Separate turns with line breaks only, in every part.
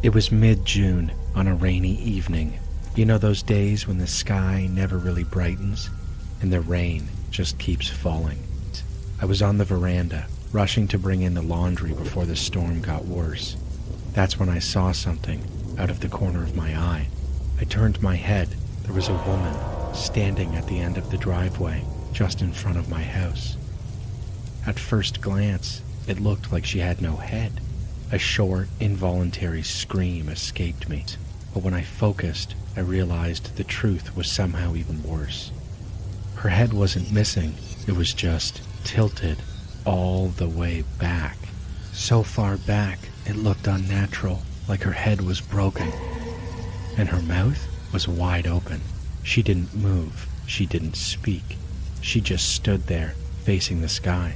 It was mid-June on a rainy evening. You know those days when the sky never really brightens and the rain just keeps falling. I was on the veranda, rushing to bring in the laundry before the storm got worse. That's when I saw something out of the corner of my eye. I turned my head. There was a woman standing at the end of the driveway, just in front of my house. At first glance, it looked like she had no head. A short, involuntary scream escaped me, but when I focused, I realized the truth was somehow even worse. Her head wasn't missing, it was just tilted all the way back. So far back, it looked unnatural, like her head was broken. And her mouth was wide open. She didn't move, she didn't speak. She just stood there, facing the sky.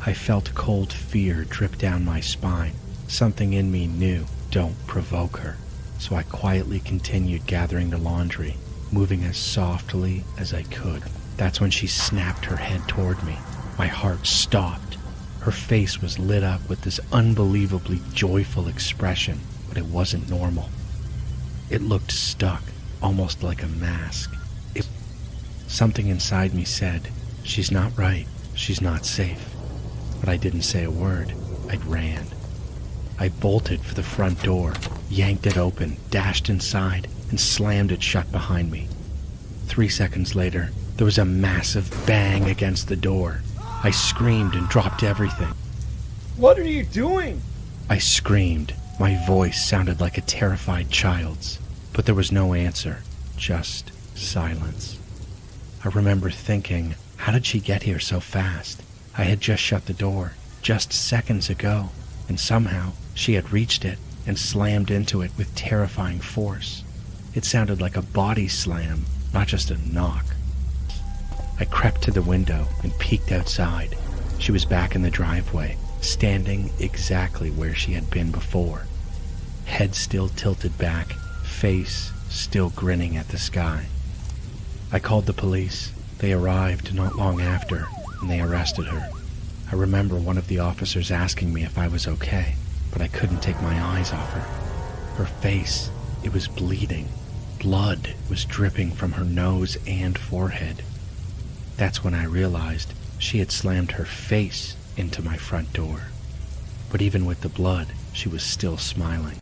I felt cold fear drip down my spine. Something in me knew, don't provoke her. So I quietly continued gathering the laundry, moving as softly as I could. That's when she snapped her head toward me. My heart stopped. Her face was lit up with this unbelievably joyful expression, but it wasn't normal. It looked stuck, almost like a mask. Something inside me said, she's not right, she's not safe. But I didn't say a word. I ran. I bolted for the front door, yanked it open, dashed inside, and slammed it shut behind me. 3 seconds later, there was a massive bang against the door. I screamed and dropped everything.
What are you doing?
I screamed. My voice sounded like a terrified child's, but there was no answer, just silence. I remember thinking, how did she get here so fast? I had just shut the door, just seconds ago, and somehow she had reached it and slammed into it with terrifying force. It sounded like a body slam, not just a knock. I crept to the window and peeked outside. She was back in the driveway, standing exactly where she had been before. Head still tilted back, face still grinning at the sky. I called the police. They arrived not long after, and they arrested her. I remember one of the officers asking me if I was okay, but I couldn't take my eyes off her. Her face, it was bleeding. Blood was dripping from her nose and forehead. That's when I realized she had slammed her face into my front door. But even with the blood, she was still smiling.